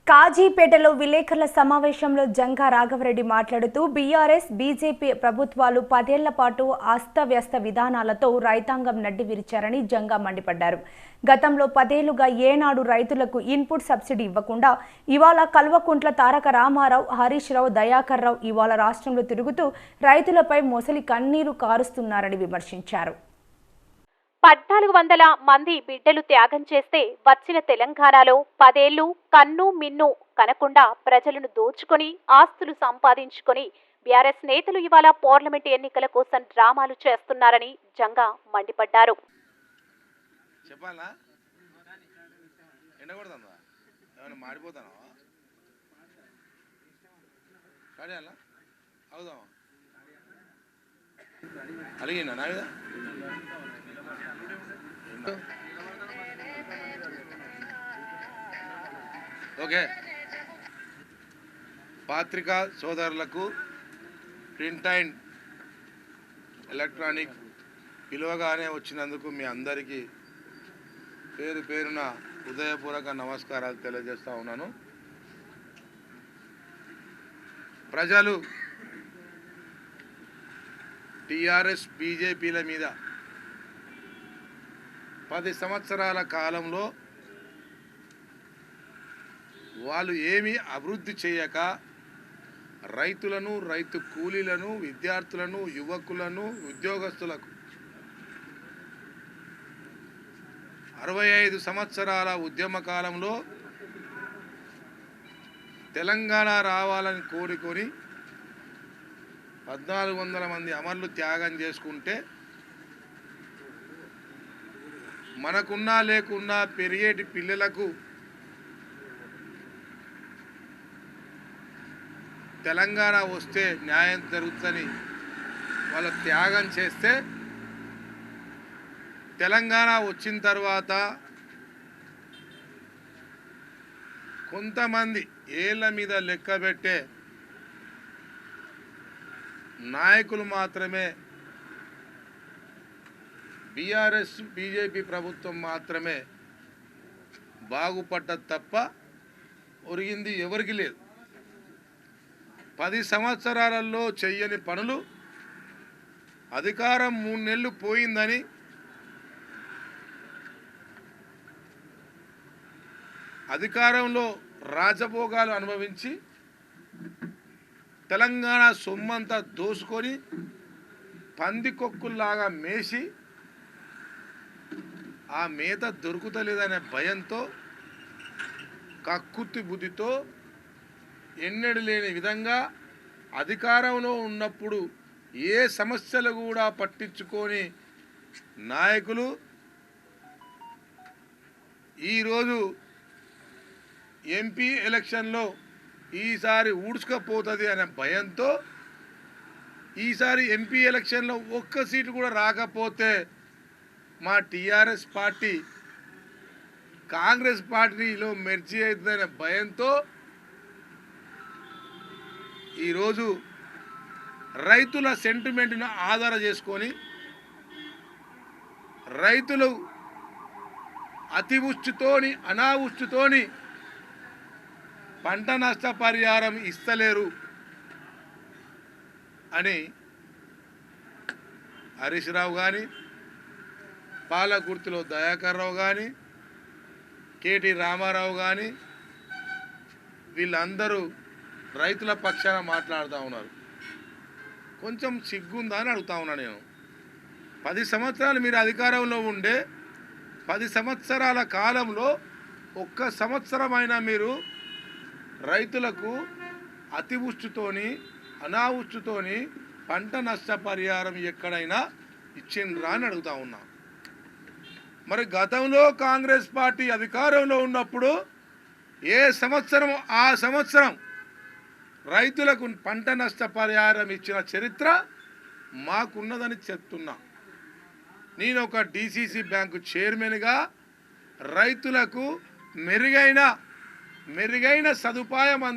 కాజీపేటలో విలేకరుల సమావేశంలో జంగా రాఘవరెడ్డి మాట్లాడుతూ బీఆర్ఎస్ బీజేపీ ప్రభుత్వాలు 10 ఏళ్ల పాటు అస్తవ్యస్త విధానాలతో రైతాంగం నడ్డి విరిచారని జంగా మండిపడ్డారు. గతంలో 10 ఏళ్లుగా ఏనాడు రైతులకు ఇన్పుట్ సబ్సిడీ ఇవ్వకుండా ఇవాళ కల్వకుంట్ల తారక రామారావు, హరీష్ రావు, దయాకర్ రావు ఇవాళ రాష్ట్రంలో తిరుగుతూ రైతులపై మొసలి కన్నీరు కారుస్తున్నారని విమర్శించారు. 1400 మంది బిడ్డలు త్యాగం చేస్తే వచ్చిన తెలంగాణలో 10 ఏళ్లు కన్ను మిన్ను కనకుండా ప్రజలను దోచుకొని ఆస్తులు సంపాదించుకొని బీఆర్ఎస్ నేతలు ఇవాళ పార్లమెంట్ ఎన్నికల కోసం డ్రామాలు చేస్తున్నారని జంగా మండిపడ్డారు. ఓకే, పత్రికా సోదరులకు, ప్రింట్ అండ్ ఎలక్ట్రానిక్ పిలువగానే వచ్చినందుకు మీ అందరికీ పేరు పేరున హృదయపూర్వక నమస్కారాలు తెలియజేస్తా ఉన్నాను. ప్రజలు టీఆర్ఎస్ బీజేపీల మీద 10 సంవత్సరాల కాలంలో వాళ్ళు ఏమీ అభివృద్ధి చేయక రైతులను, రైతు కూలీలను, విద్యార్థులను, యువకులను, ఉద్యోగస్తులకు 65 సంవత్సరాల ఉద్యమ కాలంలో తెలంగాణ రావాలని కోరుకొని 1400 మంది అమరులు త్యాగం చేసుకుంటే మనకున్నా లేకున్నా పెరిగేటి పిల్లలకు తెలంగాణ వస్తే న్యాయం జరుగుతుందని వాళ్ళు త్యాగం చేస్తే తెలంగాణ వచ్చిన తర్వాత కొంతమంది ఏళ్ళ మీద లెక్కబెట్టే నాయకులు మాత్రమే, బీఆర్ఎస్ బీజేపీ ప్రభుత్వం మాత్రమే బాగుపడ్డ తప్ప ఒరిగింది ఎవరికి లేదు. 10 సంవత్సరాలలో చెయ్యని పనులు, అధికారం 3 నెలలు పోయిందని అధికారంలో రాజభోగాలు అనుభవించి తెలంగాణ సొమ్మంతా దోసుకొని పందికొక్కుల్లాగా మేసి ఆ మేత దొరుకుతలేదనే భయంతో, కక్కుర్తి బుద్ధితో ఎన్నడూ లేని విధంగా అధికారంలో ఉన్నప్పుడు ఏ సమస్యలు కూడా పట్టించుకొని నాయకులు ఈరోజు ఎంపీ ఎలక్షన్లో ఈసారి ఊడ్చుకపోతుంది అనే భయంతో ఈసారి ఎంపీ ఎలక్షన్లో ఒక్క సీటు కూడా రాకపోతే మా టీఆర్ఎస్ పార్టీ కాంగ్రెస్ పార్టీలో మెర్జీ అవుతుందనే భయంతో ఈరోజు రైతుల సెంటిమెంట్ను ఆధారం చేసుకొని రైతులు అతివృష్టితోని, అనావృష్టితోని పంట నష్టపరిహారం ఇస్తలేరు అని హరీష్ రావు కానీ, పాలకుర్తిలో దయాకర్ రావు కానీ, కేటీ రామారావు కానీ వీళ్ళందరూ రైతుల పక్షాన మాట్లాడుతూ ఉన్నారు. కొంచెం సిగ్గుందా అని అడుగుతా ఉన్నా నేను. 10 సంవత్సరాలు మీరు అధికారంలో ఉండే 10 సంవత్సరాల కాలంలో ఒక్క సంవత్సరమైనా మీరు రైతులకు అతివృష్టితోని, అనావృష్టితోని పంట నష్టపరిహారం ఎక్కడైనా ఇచ్చిండ్రా అని అడుగుతా ఉన్నా. మరి గతంలో కాంగ్రెస్ పార్టీ అధికారంలో ఉన్నప్పుడు ఏ సంవత్సరం ఆ సంవత్సరం రైతులకు పంట నష్టపరిహారం ఇచ్చిన చరిత్ర మాకున్నదని చెప్తున్నా. నేను ఒక డిసిసి బ్యాంకు చైర్మన్గా రైతులకు మెరుగైన సదుపాయం